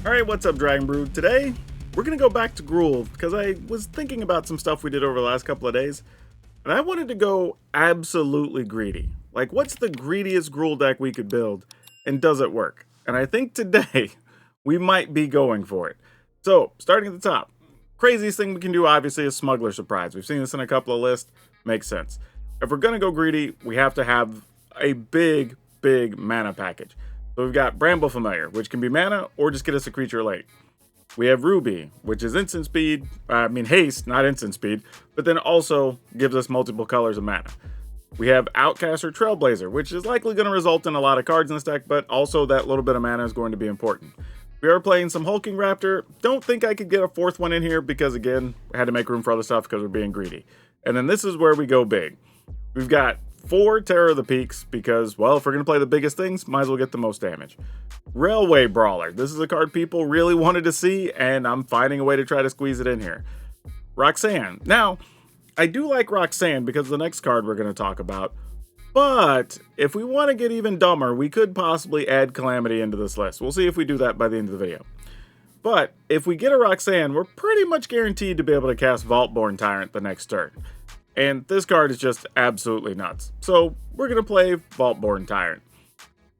Alright, what's up, Dragon Brood? Today, we're going to go back to Gruul, because I was thinking about some stuff we did over the last couple of days, and I wanted to go absolutely greedy. Like, what's the greediest Gruul deck we could build, and does it work? And I think today, we might be going for it. So, starting at the top, craziest thing we can do, obviously, is Smuggler Surprise. We've seen this in a couple of lists. Makes sense. If we're going to go greedy, we have to have a big mana package. So we've got Bramble Familiar, which can be mana or just get us a creature late. We have Ruby, which is instant speed, haste, not instant speed, but then also gives us multiple colors of mana. We have Outcast or Trailblazer, which is likely going to result in a lot of cards in this deck, but also that little bit of mana is going to be important. We are playing some Hulking Raptor. Don't think I could get a fourth one in here because, again, I had to make room for other stuff because we're being greedy. And then this is where we go big. We've got 4 Terror of the Peaks because, well, if we're going to play the biggest things, might as well get the most damage. Railway Brawler. This is a card people really wanted to see, and I'm finding a way to try to squeeze it in here. Roxanne. Now, I do like Roxanne because the next card we're going to talk about, but if we want to get even dumber, we could possibly add Calamity into this list. We'll see if we do that by the end of the video. But if we get a Roxanne, we're pretty much guaranteed to be able to cast Vaultborn Tyrant the next turn. And this card is just absolutely nuts. So we're going to play Vaultborn Tyrant.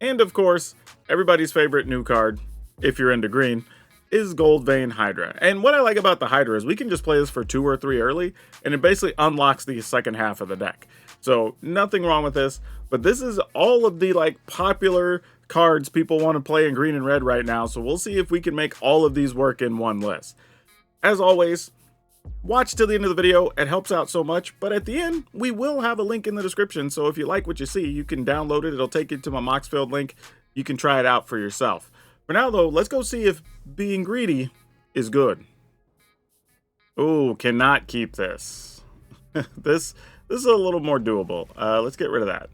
And of course, everybody's favorite new card, if you're into green, is Goldvein Hydra. And what I like about the Hydra is we can just play this for 2 or 3 early, and it basically unlocks the second half of the deck. So nothing wrong with this, but this is all of the popular cards people want to play in green and red right now. So we'll see if we can make all of these work in one list. As always, watch till the end of the video. It helps out so much, but at the end, we will have a link in the description, so if you like what you see, you can download it. It'll take you to my Moxfield link. You can try it out for yourself. For now, though, let's go see if being greedy is good. Ooh, cannot keep this. This is a little more doable. Let's get rid of that.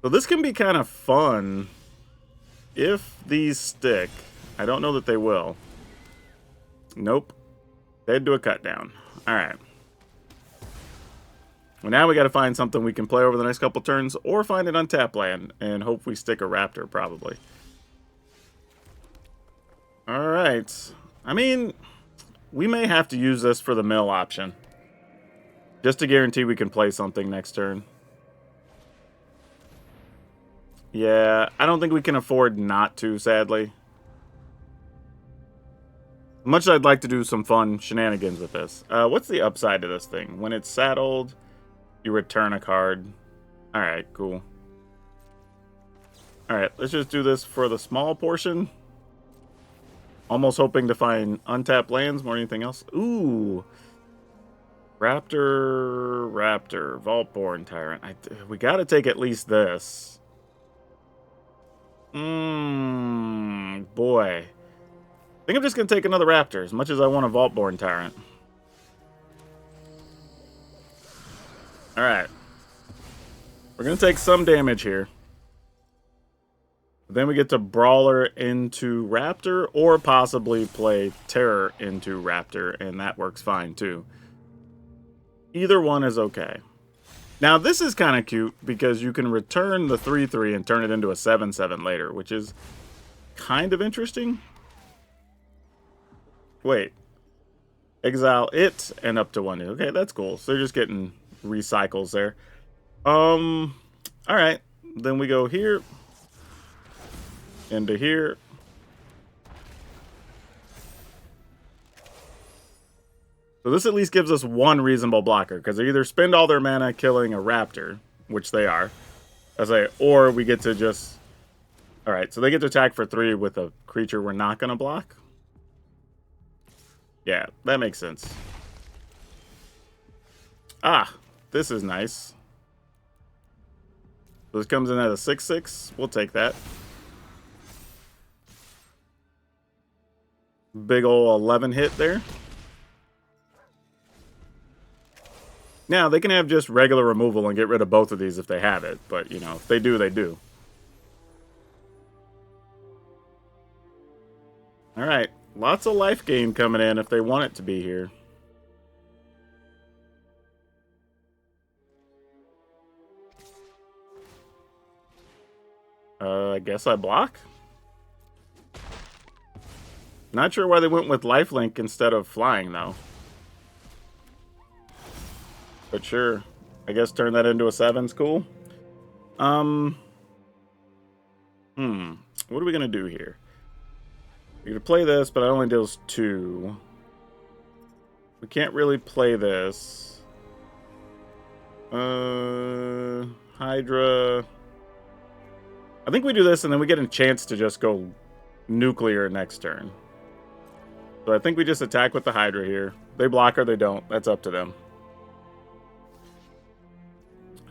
So this can be kind of fun if these stick. I don't know that they will. Nope. They'd do a cut down. Alright. Well, now we got to find something we can play over the next couple turns, or find an untapped land, and hope we stick a Raptor, probably. Alright. I mean, we may have to use this for the mill option. Just to guarantee we can play something next turn. Yeah, I don't think we can afford not to, sadly. Much as I'd like to do some fun shenanigans with this. What's the upside to this thing? When it's saddled, you return a card. Alright, cool. Alright, let's just do this for the small portion. Almost hoping to find untapped lands more than anything else. Ooh. Raptor, Vaultborn Tyrant. We gotta take at least this. Boy. I think I'm just going to take another Raptor, as much as I want a Vaultborn Tyrant. Alright. We're going to take some damage here. Then we get to Brawler into Raptor, or possibly play Terror into Raptor, and that works fine too. Either one is okay. Now this is kind of cute, because you can return the 3/3 and turn it into a 7/7 later, which is kind of interesting. Wait. Exile it and up to 1. Okay, that's cool. So they're just getting recycles there. Alright. Then we go here. Into here. So this at least gives us one reasonable blocker, because they either spend all their mana killing a Raptor, which they are, or we get to just... Alright, so they get to attack for 3 with a creature we're not going to block. Yeah, that makes sense. Ah, this is nice. So this comes in at a 6/6. We'll take that. Big ol' 11 hit there. Now, they can have just regular removal and get rid of both of these if they have it. But, you know, if they do, they do. Alright. Lots of life gain coming in if they want it to be here. I guess I block. Not sure why they went with lifelink instead of flying, though. But sure. I guess turn that into a 7's cool. What are we going to do here? We're going to play this, but it only deals 2. We can't really play this. Hydra. I think we do this, and then we get a chance to just go nuclear next turn. So I think we just attack with the Hydra here. They block or they don't. That's up to them.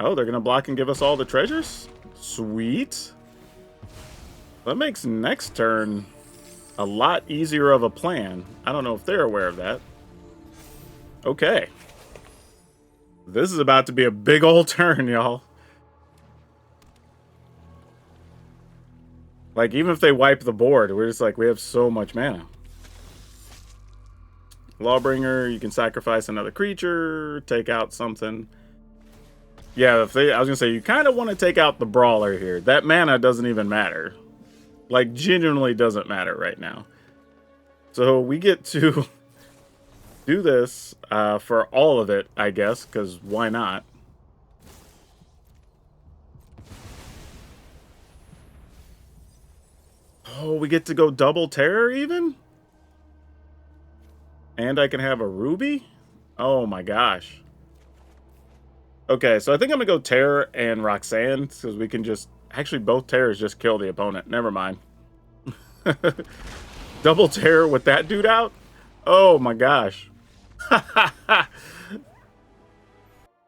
Oh, they're going to block and give us all the treasures? Sweet. That makes next turn a lot easier of a plan. I don't know if they're aware of that. Okay. This is about to be a big old turn, y'all. Like, even if they wipe the board, we're just like, we have so much mana. Lawbringer, you can sacrifice another creature, take out something. Yeah, if they, I was going to say, you kind of want to take out the Brawler here. That mana doesn't even matter. Like, genuinely doesn't matter right now. So we get to do this for all of it, I guess, because why not? Oh, we get to go double terror even? And I can have a ruby? Oh my gosh. Okay, so I think I'm going to go terror and Roxanne, because we can just... Actually, both terrors just kill the opponent. Never mind. Double terror with that dude out? Oh my gosh.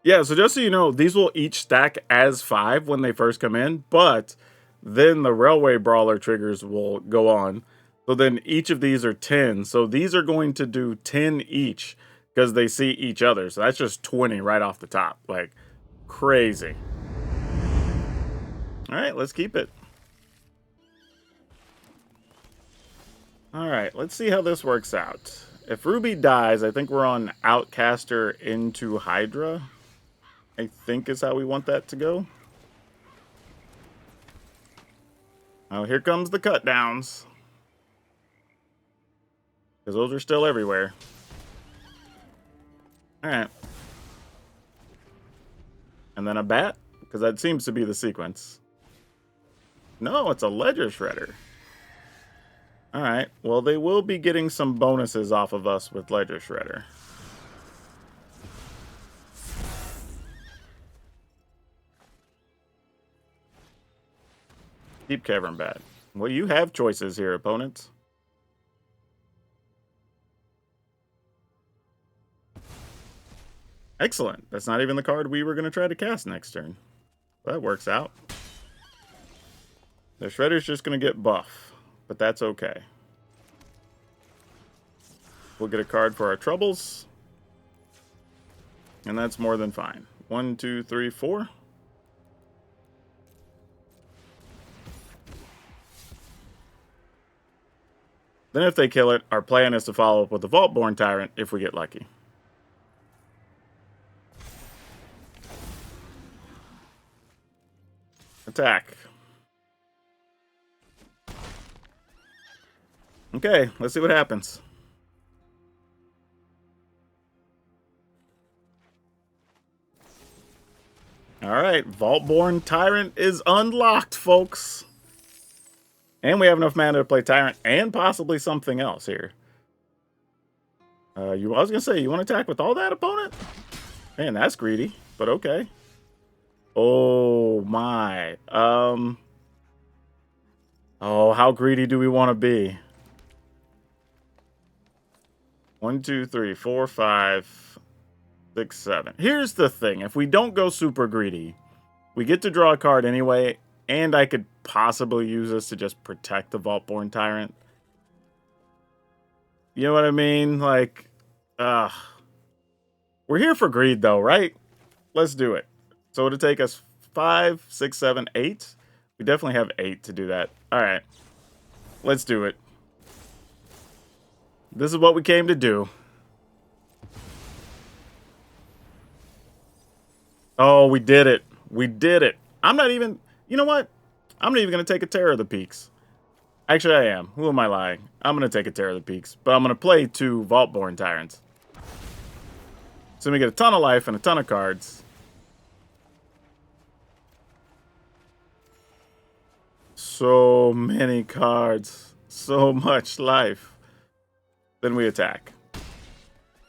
Yeah, so just so you know, these will each stack as 5 when they first come in, but then the Railway Brawler triggers will go on. So then each of these are 10. So these are going to do 10 each because they see each other. So that's just 20 right off the top. Like, crazy. All right, let's keep it. All right, let's see how this works out. If Ruby dies, I think we're on Outcaster into Hydra. I think is how we want that to go. Oh, here comes the cut downs. Because those are still everywhere. Alright. And then a bat? Because that seems to be the sequence. No, it's a Ledger Shredder. Alright, well they will be getting some bonuses off of us with Ledger Shredder. Deep Cavern Bat. Well, you have choices here, opponents. Excellent. That's not even the card we were going to try to cast next turn. That works out. The Shredder's just going to get buff, but that's okay. We'll get a card for our troubles. And that's more than fine. 1, 2, 3, 4. Then if they kill it, our plan is to follow up with the Vaultborn Tyrant if we get lucky. Attack. Okay, let's see what happens. Alright, Vaultborn Tyrant is unlocked, folks. And we have enough mana to play Tyrant and possibly something else here. I was going to say, you want to attack with all that, opponent? Man, that's greedy, but okay. Oh, my. Oh, how greedy do we want to be? 1, 2, 3, 4, 5, 6, 7. Here's the thing. If we don't go super greedy, we get to draw a card anyway, and I could possibly use this to just protect the Vaultborn Tyrant. You know what I mean? Like, we're here for greed, though, right? Let's do it. So it'll take us 5, 6, 7, 8. We definitely have 8 to do that. All right. Let's do it. This is what we came to do. Oh, we did it. We did it. I'm not even... You know what? I'm not even going to take a Terror of the Peaks. Actually, I am. Who am I lying? I'm going to take a Terror of the Peaks, but I'm going to play 2 Vaultborn Tyrants. So we get a ton of life and a ton of cards. So many cards. So much life. Then we attack.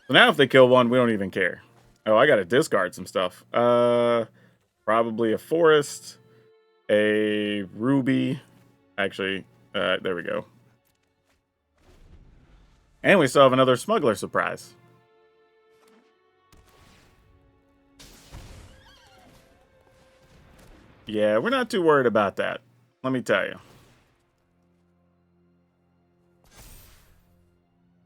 So now if they kill one, we don't even care. Oh, I got to discard some stuff. Probably a Forest, a Ruby. Actually, there we go. And we still have another Smuggler Surprise. Yeah, we're not too worried about that. Let me tell you.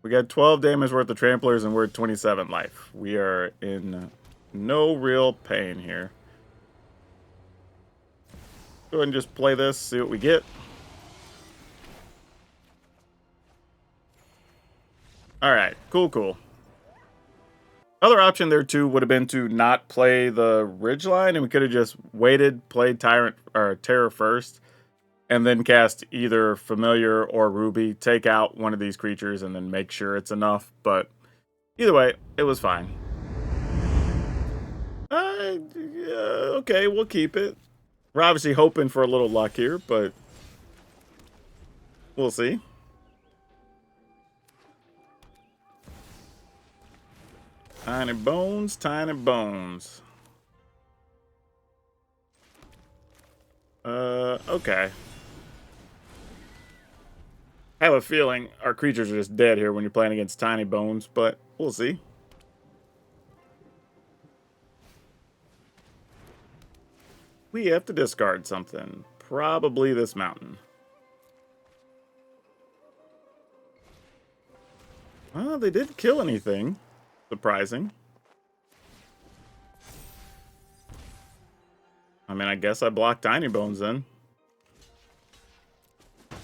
We got 12 damage worth of Tramplers and we're at 27 life. We are in no real pain here. Go ahead and just play this, see what we get. Alright, cool. Other option there too would have been to not play the Ridgeline, and we could have just waited, played Tyrant or Terror first, and then cast either Familiar or Ruby, take out one of these creatures, and then make sure it's enough. But either way, it was fine. Okay, we'll keep it. We're obviously hoping for a little luck here, but we'll see. Tiny bones, tiny bones. Okay. I have a feeling our creatures are just dead here when you're playing against tiny bones, but we'll see. We have to discard something. Probably this mountain. Well, they didn't kill anything. Surprising. I mean, I guess I blocked Tiny Bones then. I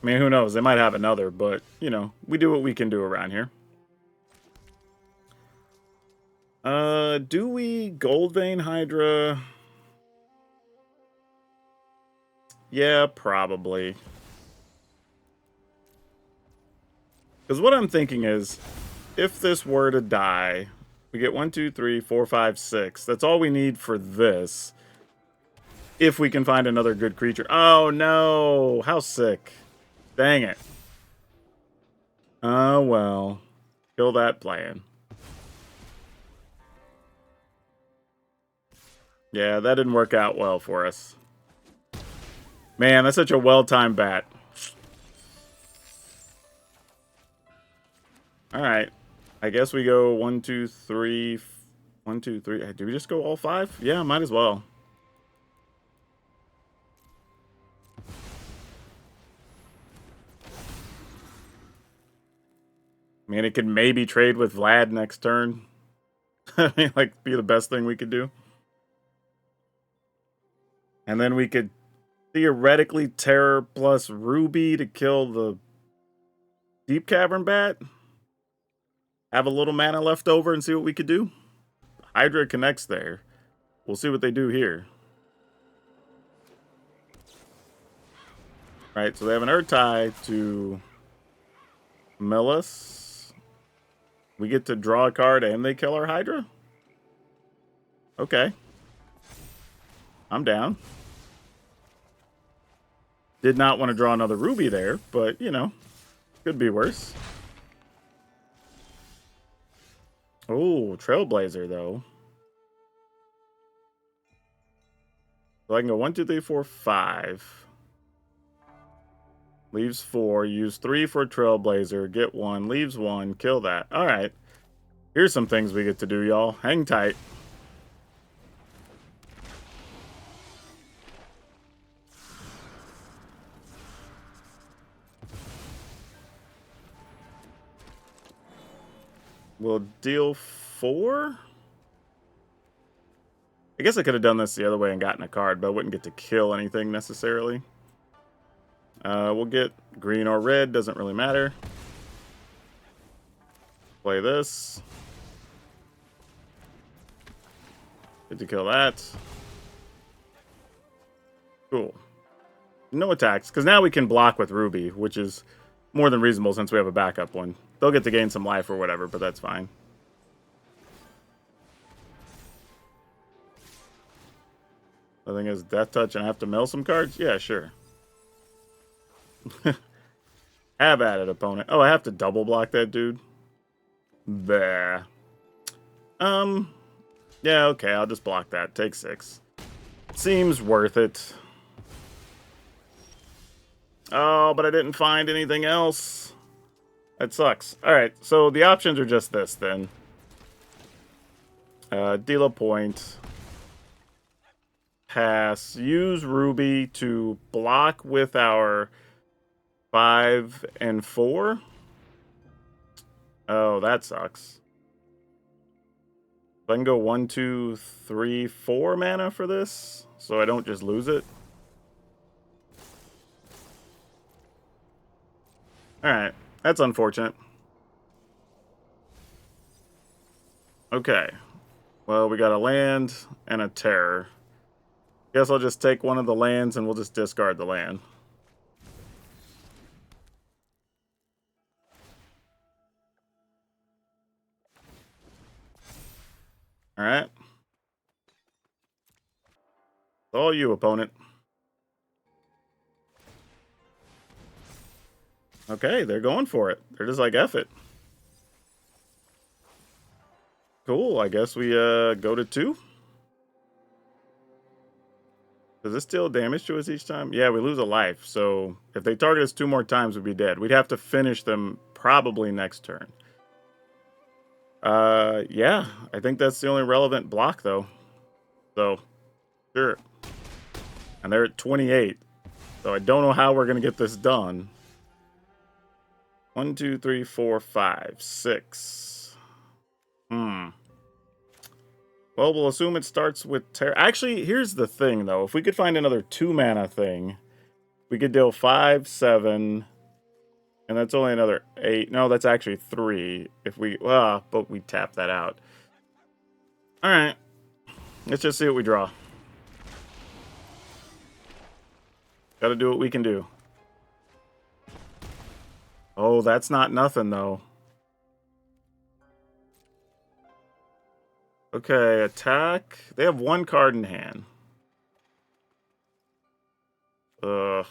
mean, who knows? They might have another, but, you know, we do what we can do around here. Do we Gold Vein Hydra? Yeah, probably. Because what I'm thinking is, if this were to die, we get 1, 2, 3, 4, 5, 6. That's all we need for this. If we can find another good creature. Oh, no. How sick. Dang it. Oh, well. Kill that plan. Yeah, that didn't work out well for us. Man, that's such a well-timed bat. Alright. I guess we go 1, 2, 3. 1, 2, 3. Do we just go all 5? Yeah, might as well. I mean, it could maybe trade with Vlad next turn. I mean, like, be the best thing we could do. And then we could theoretically Terror plus Ruby to kill the Deep Cavern Bat. Have a little mana left over and see what we could do. Hydra connects there. We'll see what they do here. Right, so they have an Urtai to mill us. We get to draw a card and they kill our Hydra? Okay. I'm down. Did not want to draw another Ruby there, but, you know, could be worse. Oh, Trailblazer, though. So I can go 1, 2, 3, 4, 5. Leaves 4. Use 3 for Trailblazer. Get 1. Leaves 1. Kill that. All right. Here's some things we get to do, y'all. Hang tight. We'll deal 4. I guess I could have done this the other way and gotten a card, but I wouldn't get to kill anything necessarily. We'll get green or red, doesn't really matter. Play this. Get to kill that. Cool. No attacks, because now we can block with Ruby, which is more than reasonable since we have a backup one. They'll get to gain some life or whatever, but that's fine. The thing is, Death Touch and I have to mill some cards? Yeah, sure. Have at it, opponent. Oh, I have to double block that dude? Bah. Yeah, okay, I'll just block that. Take 6. Seems worth it. Oh, but I didn't find anything else. That sucks. Alright, so the options are just this, then. Deal a point. Pass. Use Ruby to block with our 5 and 4. Oh, that sucks. I can go 1, 2, 3, 4 mana for this, so I don't just lose it. Alright, that's unfortunate. Okay. Well, we got a land and a terror. Guess I'll just take one of the lands and we'll just discard the land. Alright. It's all you, opponent. Okay, they're going for it. They're just like, F it. Cool, I guess we go to 2. Does this deal damage to us each time? Yeah, we lose a life. So if they target us 2 more times, we'd be dead. We'd have to finish them probably next turn. Yeah, I think that's the only relevant block, though. So, sure. And they're at 28. So I don't know how we're going to get this done. 1, 2, 3, 4, 5, 6. Well, we'll assume it starts with terror. Actually, here's the thing, though. If we could find another 2-mana thing, we could deal 5, 7, and that's only another 8. No, that's actually 3. If we, but we tap that out. All right, let's just see what we draw. Got to do what we can do. Oh, that's not nothing, though. Okay, attack. They have 1 card in hand. Ugh.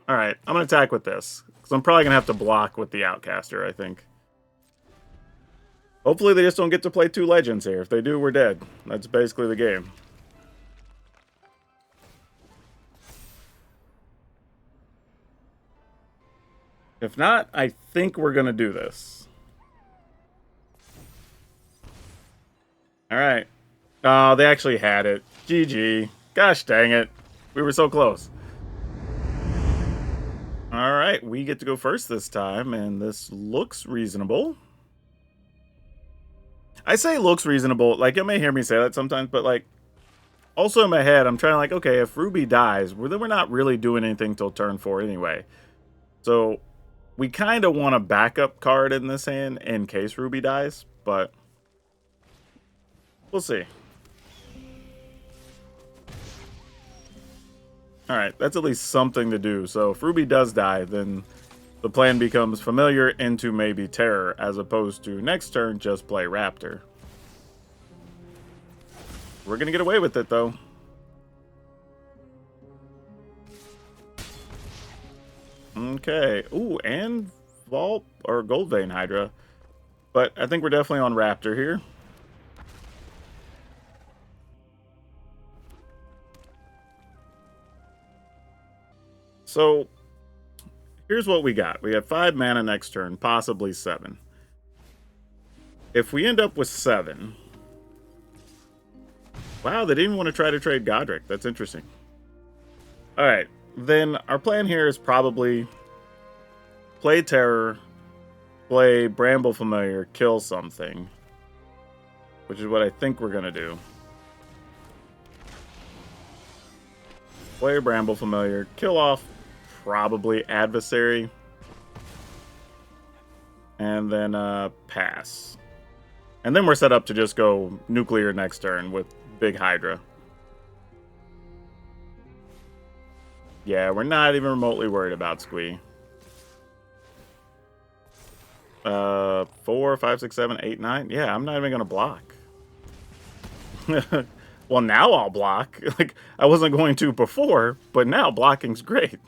Alright, I'm going to attack with this. Because I'm probably going to have to block with the Outcaster, I think. Hopefully they just don't get to play 2 legends here. If they do, we're dead. That's basically the game. If not, I think we're going to do this. Alright. Oh, they actually had it. GG. Gosh dang it. We were so close. Alright, we get to go first this time, and this looks reasonable. I say looks reasonable. Like, you may hear me say that sometimes, but, like, also in my head, I'm trying to, like, okay, if Ruby dies, then we're not really doing anything till turn 4 anyway. So, we kind of want a backup card in this hand in case Ruby dies, but we'll see. Alright, that's at least something to do. So if Ruby does die, then the plan becomes Familiar into maybe Terror, as opposed to next turn just play Raptor. We're going to get away with it, though. Okay. Ooh, and Vault or Gold Vein Hydra. But I think we're definitely on Raptor here. So, here's what we got. We have 5 mana next turn, possibly 7. If we end up with 7... Wow, they didn't want to try to trade Godric. That's interesting. Alright, then our plan here is probably play Terror, play Bramble Familiar, kill something. Which is what I think we're going to do. Play Bramble Familiar, kill off probably Adversary, and then pass. And then we're set up to just go Nuclear next turn with Big Hydra. Yeah, we're not even remotely worried about Squee. 4, 5, 6, 7, 8, 9. Yeah, I'm not even gonna block. Well, now I'll block. Like, I wasn't going to before, but now blocking's great.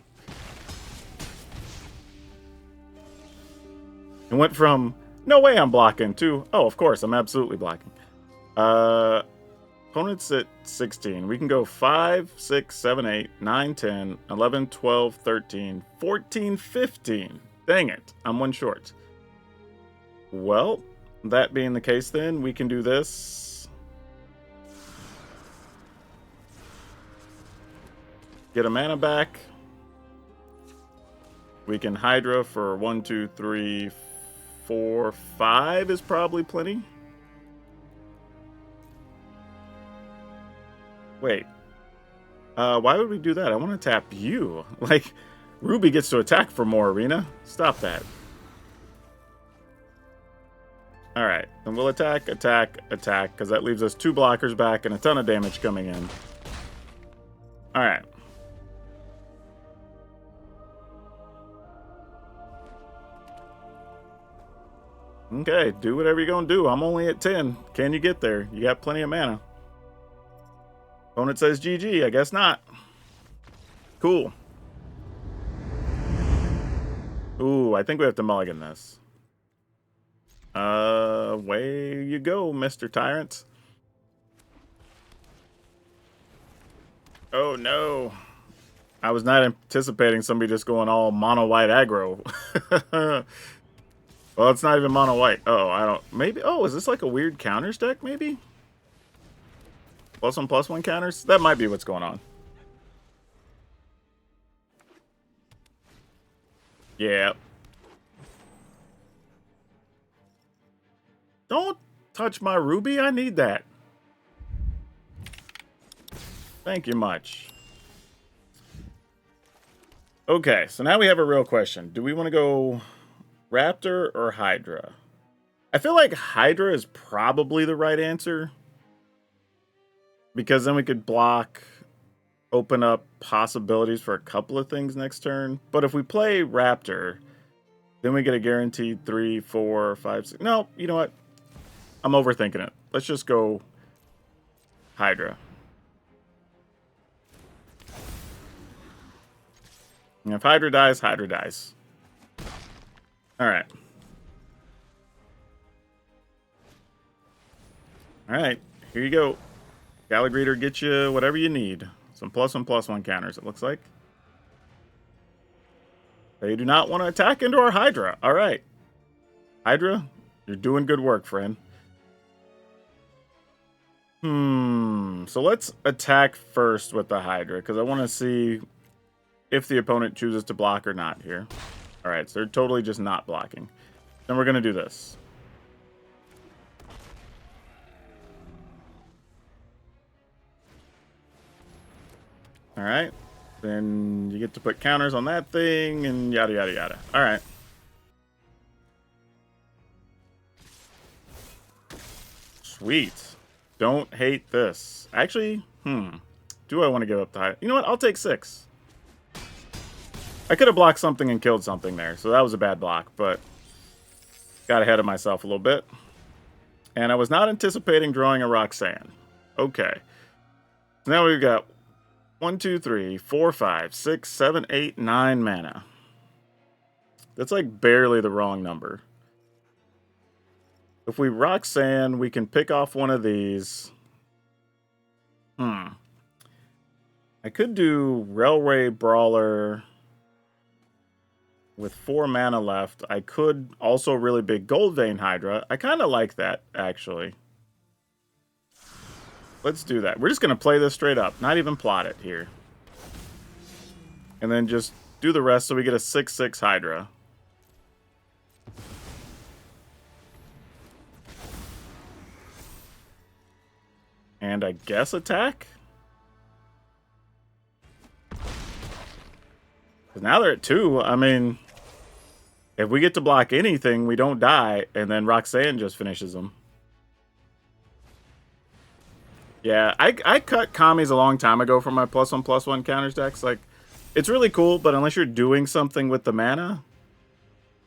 It went from, no way I'm blocking, to, oh, of course, I'm absolutely blocking. Opponent's at 16. We can go 5, 6, 7, 8, 9, 10, 11, 12, 13, 14, 15. Dang it, I'm one short. Well, that being the case then, we can do this. Get a mana back. We can Hydra for 1, 2, 3, 4, 5 is probably plenty. Wait. Why would we do that? I want to tap you. Like, Ruby gets to attack for more, Arena. Stop that. Alright, then we'll attack, attack, attack, because that leaves us 2 blockers back and a ton of damage coming in. Alright. Okay, do whatever you're going to do. I'm only at 10. Can you get there? You got plenty of mana. Opponent says GG. I guess not. Cool. Ooh, I think we have to mulligan this. Way you go, Mr. Tyrant. Oh, no. I was not anticipating somebody just going all mono-white aggro. Well, it's not even mono-white. Oh, I don't... Maybe... Oh, is this like a weird counters deck, maybe? +1/+1 counters? That might be what's going on. Yeah. Don't touch my Ruby. I need that. Thank you much. Okay, so now we have a real question. Do we want to go Raptor or Hydra? I feel like Hydra is probably the right answer. Because then we could block, open up possibilities for a couple of things next turn. But if we play Raptor, then we get a guaranteed 3, 4, 5, 6. No, you know what? I'm overthinking it. Let's just go Hydra. And if Hydra dies, Hydra dies. Alright. Alright, here you go. Gallagreater, get you whatever you need. Some +1/+1 counters, it looks like. They do not want to attack into our Hydra. Alright. Hydra, you're doing good work, friend. So let's attack first with the Hydra, because I want to see if the opponent chooses to block or not here. Alright, so they're totally just not blocking. Then we're going to do this. Alright. Then you get to put counters on that thing, and yada yada yada. Alright. Sweet. Don't hate this. Actually, do I want to give up the high? You know what? I'll take 6. I could have blocked something and killed something there, so that was a bad block, but got ahead of myself a little bit. And I was not anticipating drawing a Roxanne. Okay. Now we've got 1, 2, 3, 4, 5, 6, 7, 8, 9 mana. That's like barely the wrong number. If we Roxanne, we can pick off one of these. I could do Railway Brawler with 4 mana left. I could also really big Gold Vein Hydra. I kind of like that, actually. Let's do that. We're just going to play this straight up. Not even plot it here. And then just do the rest so we get a 6/6 Hydra. And I guess attack? Because now they're at 2. I mean, if we get to block anything, we don't die. And then Roxanne just finishes them. Yeah, I cut Kami's a long time ago from my +1/+1 counters decks. Like, It's really cool, but unless you're doing something with the mana,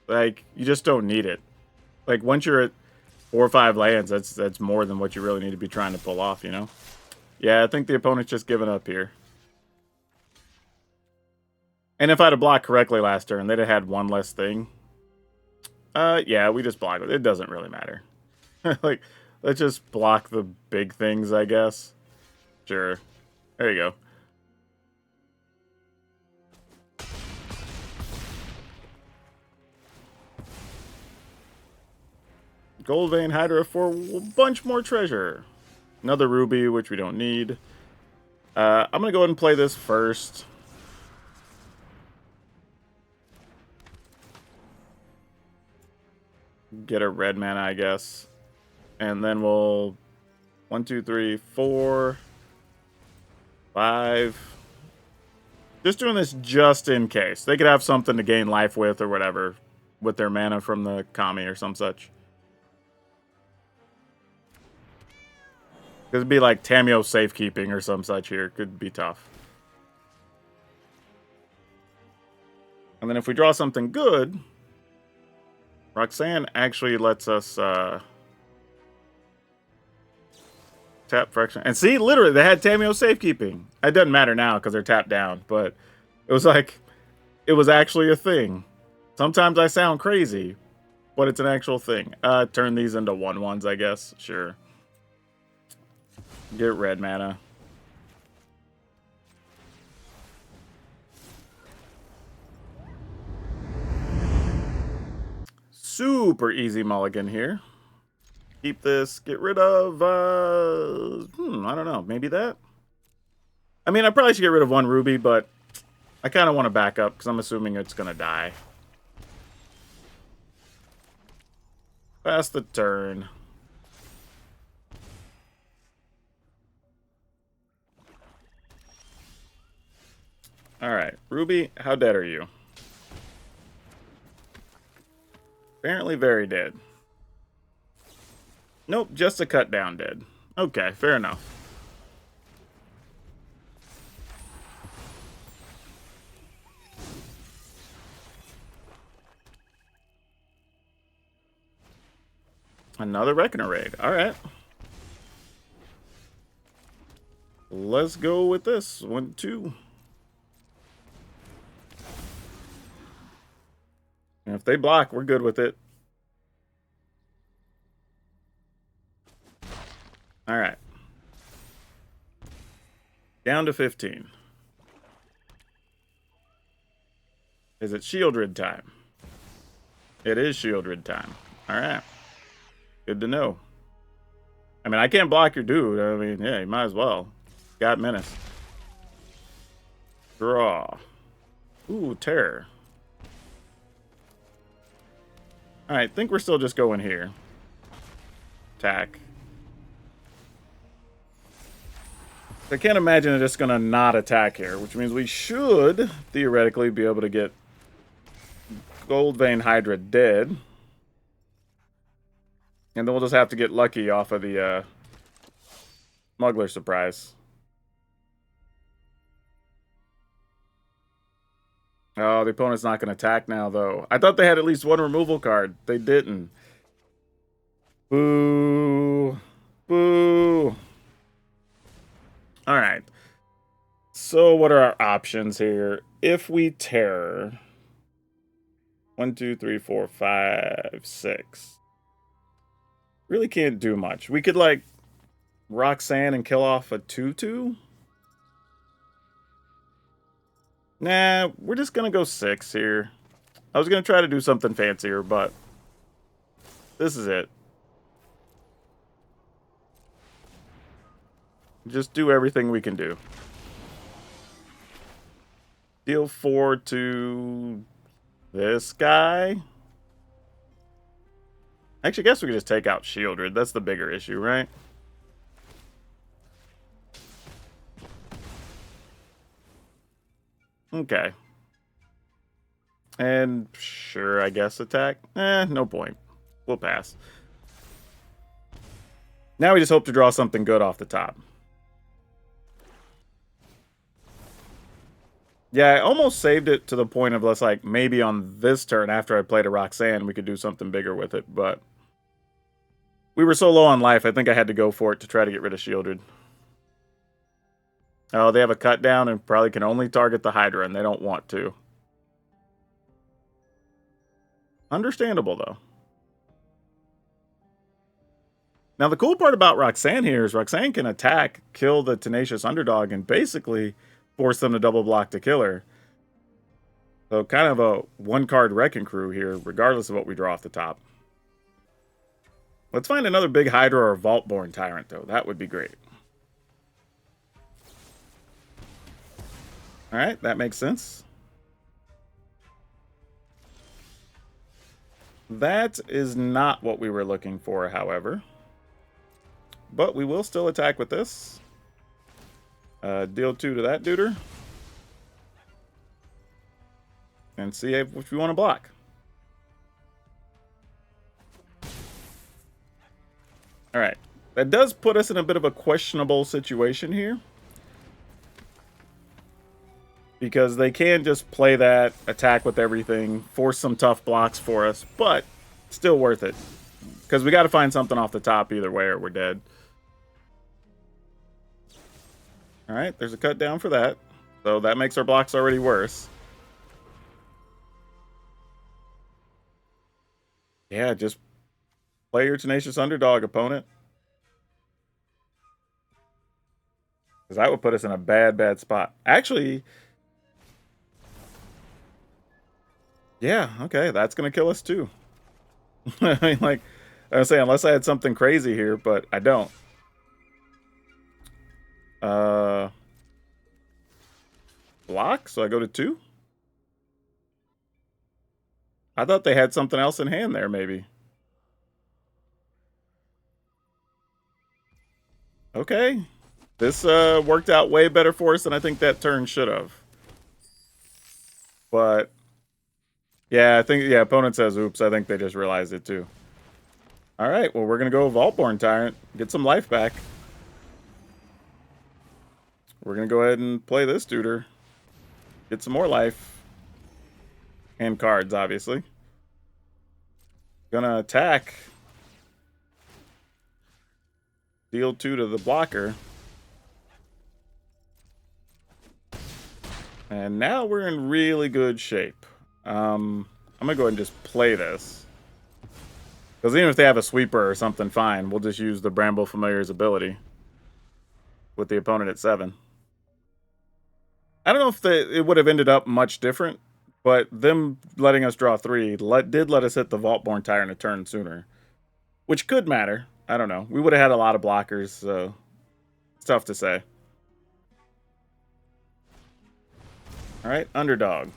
like, you just don't need it. Like, once you're at 4 or 5 lands, that's more than what you really need to be trying to pull off, you know? Yeah, I think the opponent's just giving up here. And if I'd have blocked correctly last turn, they'd have had one less thing. Yeah, we just block it. It doesn't really matter. Like, let's just block the big things, I guess. Sure. There you go. Gold Vein Hydra for a bunch more treasure. Another ruby, which we don't need. I'm going to go ahead and play this first. Get a red mana, I guess. And then we'll... 1, 2, 3, 4... 5... Just doing this just in case. They could have something to gain life with or whatever. With their mana from the Kami or some such. It'd be like Tameo safekeeping or some such here. Could be tough. And then if we draw something good, Roxanne actually lets us tap fraction. And see, literally, they had Tameo safekeeping. It doesn't matter now because they're tapped down, but it was like, it was actually a thing. Sometimes I sound crazy, but it's an actual thing. Turn these into 1/1s, I guess. Sure. Get red mana. Super easy mulligan here. Keep this. Get rid of, I don't know. Maybe that? I mean, I probably should get rid of 1 ruby, but I kind of want to back up because I'm assuming it's going to die. Pass the turn. Alright, Ruby, how dead are you? Apparently very dead. Nope, just a cut down dead. Okay, fair enough. Another Reckoner raid. Alright. Let's go with this. 1, 2. And if they block, we're good with it. Alright. Down to 15. Is it Shieldred time? It is Shieldred time. Alright. Good to know. I mean, I can't block your dude. I mean, yeah, you might as well. Got Menace. Draw. Ooh, Terror. Alright, think we're still just going here. Attack. I can't imagine they're just going to not attack here, which means we should, theoretically, be able to get Gold Vein Hydra dead. And then we'll just have to get lucky off of the Smuggler Surprise. Oh, the opponent's not going to attack now, though. I thought they had at least 1 removal card. They didn't. Boo. Boo. Alright. So what are our options here? If we Terror... 1, 2, 3, 4, 5, 6. Really can't do much. We could, like, Roxanne and kill off a 2/2? Nah, we're just gonna go 6 here. I was gonna try to do something fancier, but this is it. Just do everything we can do. Deal 4 to this guy. Actually, I guess we could just take out Shieldred. That's the bigger issue, right? Okay. And sure, I guess attack. No point. We'll pass. Now we just hope to draw something good off the top. Yeah, I almost saved it to the point of let's like maybe on this turn after I played a Roxanne, we could do something bigger with it, but we were so low on life, I think I had to go for it to try to get rid of Shieldred. Oh, they have a cut down and probably can only target the Hydra, and they don't want to. Understandable, though. Now, the cool part about Roxanne here is Roxanne can attack, kill the Tenacious Underdog, and basically force them to double block to kill her. So kind of a one-card Wrecking Crew here, regardless of what we draw off the top. Let's find another big Hydra or Vaultborn Tyrant, though. That would be great. Alright, that makes sense. That is not what we were looking for, however. But we will still attack with this. Deal 2 to that duder. And see if we want to block. Alright. That does put us in a bit of a questionable situation here. Because they can just play that, attack with everything, force some tough blocks for us, but still worth it. Because we got to find something off the top either way or we're dead. Alright, there's a cut down for that. So that makes our blocks already worse. Yeah, just play your Tenacious Underdog, opponent. Because that would put us in a bad, bad spot. Actually, yeah, okay, that's going to kill us too. I mean, like, I was saying, unless I had something crazy here, but I don't. Block, so I go to 2? I thought they had something else in hand there, maybe. Okay. This worked out way better for us than I think that turn should have. But, yeah, I think, yeah, opponent says, oops, I think they just realized it too. Alright, well, we're going to go Vaultborn Tyrant, get some life back. We're going to go ahead and play this duder. Get some more life. And cards, obviously. Gonna attack. Deal 2 to the blocker. And now we're in really good shape. I'm gonna go ahead and just play this. Because even if they have a sweeper or something, fine. We'll just use the Bramble Familiar's ability. With the opponent at 7. I don't know if it would have ended up much different. But them letting us draw 3 did let us hit the Vaultborn Tyrant a turn sooner. Which could matter. I don't know. We would have had a lot of blockers, so it's tough to say. Alright, Underdog.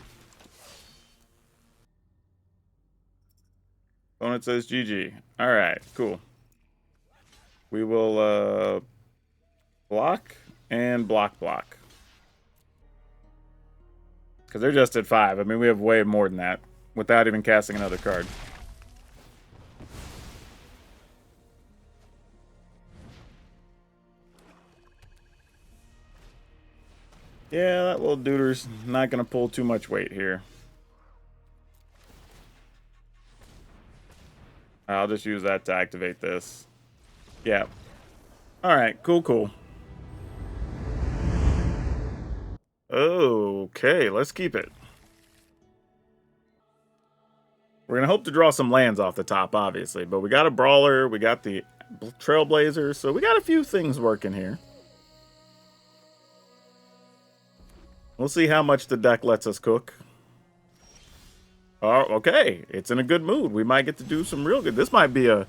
Opponent says GG. Alright, cool. We will block and block. Because they're just at 5. I mean, we have way more than that without even casting another card. Yeah, that little duder's not going to pull too much weight here. I'll just use that to activate this. Yeah. Alright, cool. Okay, let's keep it. We're going to hope to draw some lands off the top, obviously. But we got a Brawler, we got the Trailblazer, so we got a few things working here. We'll see how much the deck lets us cook. Oh, okay, it's in a good mood. We might get to do some real good. This might be a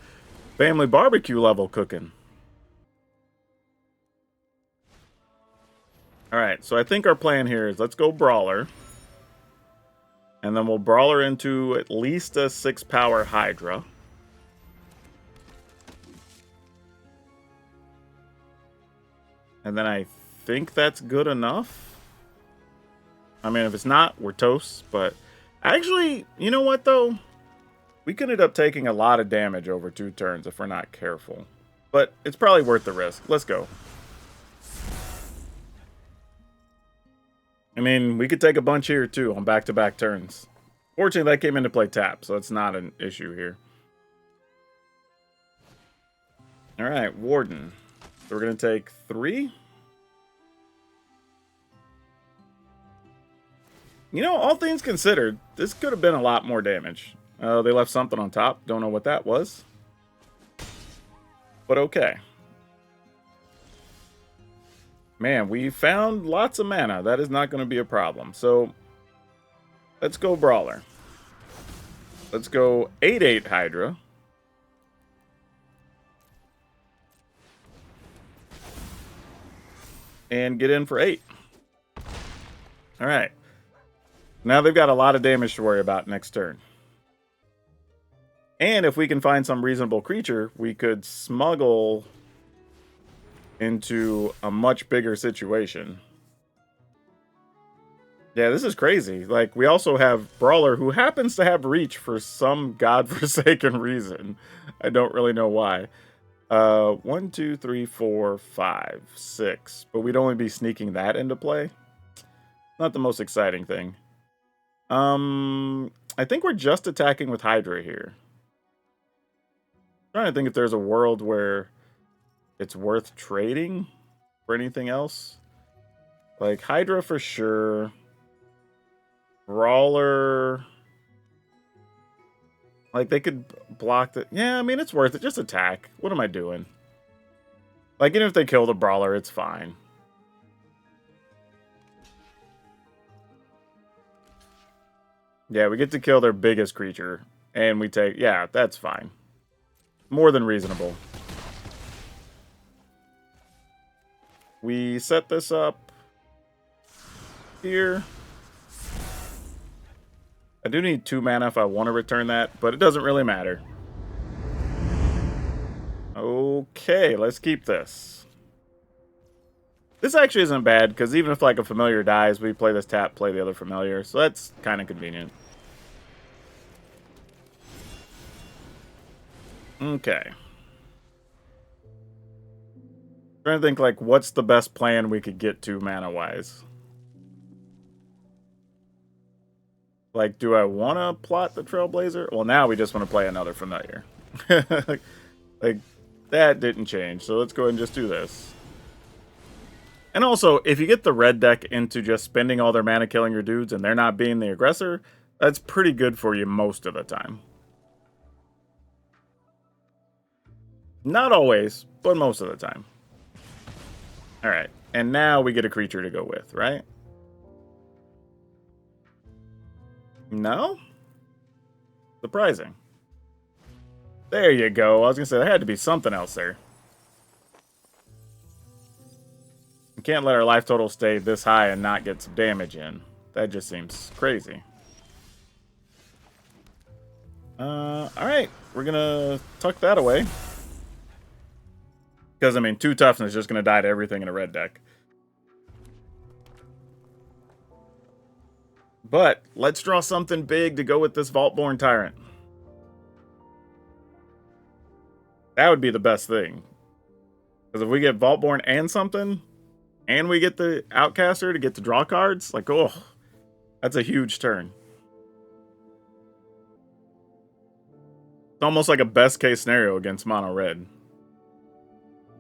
family barbecue level cooking. Alright, so I think our plan here is let's go Brawler. And then we'll Brawler into at least a 6-power Hydra. And then I think that's good enough. I mean, if it's not, we're toast. But actually, you know what, though? We could end up taking a lot of damage over 2 turns if we're not careful. But it's probably worth the risk. Let's go. I mean, we could take a bunch here too on back-to-back turns. Fortunately, that came into play tap, so it's not an issue here. All right, Warden. So we're going to take 3. You know, all things considered, this could have been a lot more damage. They left something on top. Don't know what that was. But okay. Man, we found lots of mana. That is not going to be a problem. So, let's go Brawler. Let's go 8/8 Hydra. And get in for 8. Alright. Now they've got a lot of damage to worry about next turn. And if we can find some reasonable creature, we could smuggle into a much bigger situation. Yeah, this is crazy. Like, we also have Brawler, who happens to have reach for some godforsaken reason. I don't really know why. 1, 2, 3, 4, 5, 6. But we'd only be sneaking that into play. Not the most exciting thing. I think we're just attacking with Hydra here. I'm trying to think if there's a world where it's worth trading for anything else. Like, Hydra for sure. Brawler. Like, they could block the... Yeah, I mean, it's worth it. Just attack. What am I doing? Like, even if they kill the Brawler, it's fine. Yeah, we get to kill their biggest creature. And we take... Yeah, that's fine. More than reasonable. We set this up here. I do need 2 mana if I want to return that, but it doesn't really matter. Okay, let's keep this. This actually isn't bad, because even if like a familiar dies, we play this tap, play the other familiar, so that's kind of convenient. Okay. Trying to think, like, what's the best plan we could get to mana-wise? Like, do I want to plot the Trailblazer? Well, now we just want to play another familiar. Like, that didn't change, so let's go ahead and just do this. And also, if you get the red deck into just spending all their mana killing your dudes and they're not being the aggressor, that's pretty good for you most of the time. Not always, but most of the time. Alright, and now we get a creature to go with, right? No? Surprising. There you go. I was going to say, there had to be something else there. We can't let our life total stay this high and not get some damage in. That just seems crazy. Alright. We're going to tuck that away. Because, I mean, 2 toughness is just going to die to everything in a red deck. But let's draw something big to go with this Vaultborn Tyrant. That would be the best thing. Because if we get Vaultborn and something, and we get the Outcaster to get to draw cards, like, oh, that's a huge turn. It's almost like a best case scenario against mono red.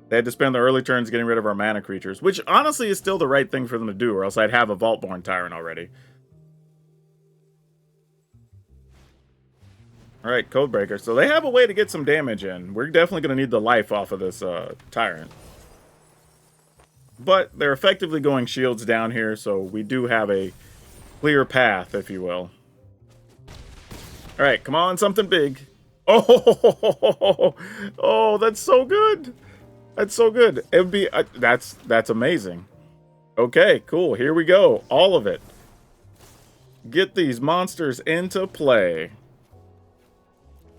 They had to spend the early turns getting rid of our mana creatures, which honestly is still the right thing for them to do, or else I'd have a Vaultborn Tyrant already. Alright, Codebreaker. So they have a way to get some damage in. We're definitely going to need the life off of this Tyrant. But they're effectively going shields down here, so we do have a clear path, if you will. Alright, come on, something big. Oh, oh, that's so good. That's so good. It would be... that's amazing. Okay, cool. Here we go. All of it. Get these monsters into play.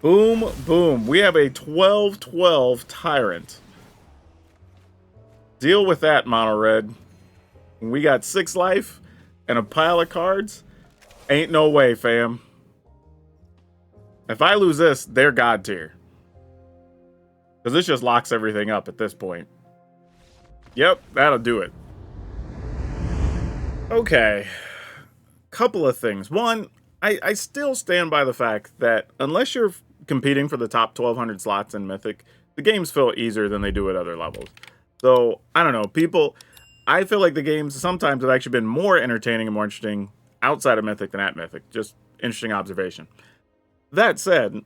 Boom, boom. We have a 12/12 Tyrant. Deal with that, mono red. We got 6 life and a pile of cards. Ain't no way, fam. If I lose this, they're god tier. Because this just locks everything up at this point. Yep, that'll do it. Okay, couple of things. One, I still stand by the fact that unless you're competing for the top 1,200 slots in Mythic, the games feel easier than they do at other levels. So, I don't know, I feel like the games sometimes have actually been more entertaining and more interesting outside of Mythic than at Mythic. Just interesting observation. That said,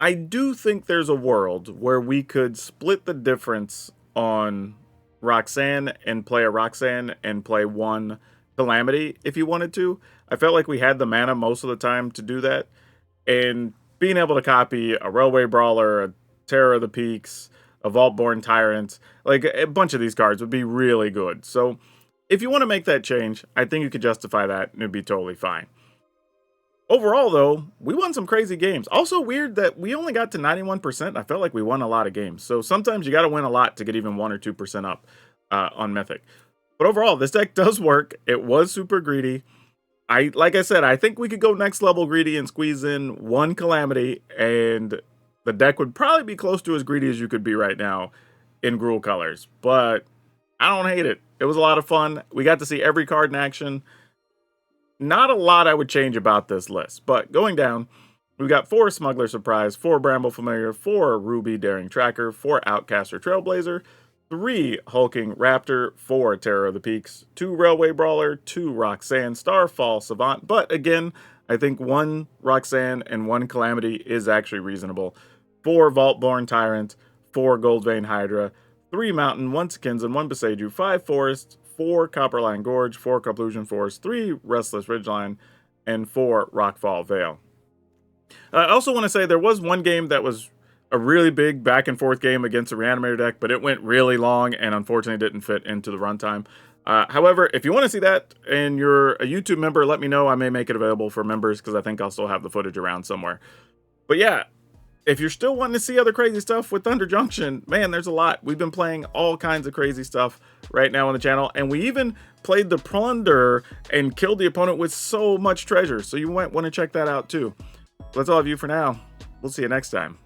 I do think there's a world where we could split the difference on Roxanne and play a Roxanne and play one Calamity if you wanted to. I felt like we had the mana most of the time to do that. And being able to copy a Railway Brawler, a Terror of the Peaks, a Vaultborn Tyrant, like a bunch of these cards would be really good. So if you want to make that change, I think you could justify that and it'd be totally fine. Overall, though, we won some crazy games. Also weird that we only got to 91%. I felt like we won a lot of games. So sometimes you got to win a lot to get even 1 or 2% up on Mythic. But overall, this deck does work. It was super greedy. Like I said, I think we could go next level greedy and squeeze in one Calamity, and the deck would probably be close to as greedy as you could be right now in Gruul colors. But I don't hate it. It was a lot of fun. We got to see every card in action. Not a lot I would change about this list, but going down, we've got 4 Smuggler Surprise, 4 Bramble Familiar, 4 Ruby Daring Tracker, 4 Outcaster Trailblazer, 3 Hulking Raptor, 4 Terror of the Peaks, 2 Railway Brawler, 2 Roxanne, Starfall Savant, but again, I think 1 Roxanne and 1 Calamity is actually reasonable, 4 Vaultborn Tyrant, 4 Goldvein Hydra, 3 Mountain, 1 Sekinza, 1 Beseiju, 5 Forest, 4 Copperline Gorge, 4 Conclusion Forest, 3 Restless Ridgeline, and 4 Rockfall Vale. I also want to say there was one game that was a really big back and forth game against a Reanimator deck, but it went really long and unfortunately didn't fit into the runtime. However, if you want to see that and you're a YouTube member, let me know. I may make it available for members because I think I'll still have the footage around somewhere. But yeah, if you're still wanting to see other crazy stuff with Thunder Junction, man, there's a lot. We've been playing all kinds of crazy stuff right now on the channel, and we even played the Plunder and killed the opponent with so much treasure, so you might want to check that out too. That's all of you for now. We'll see you next time.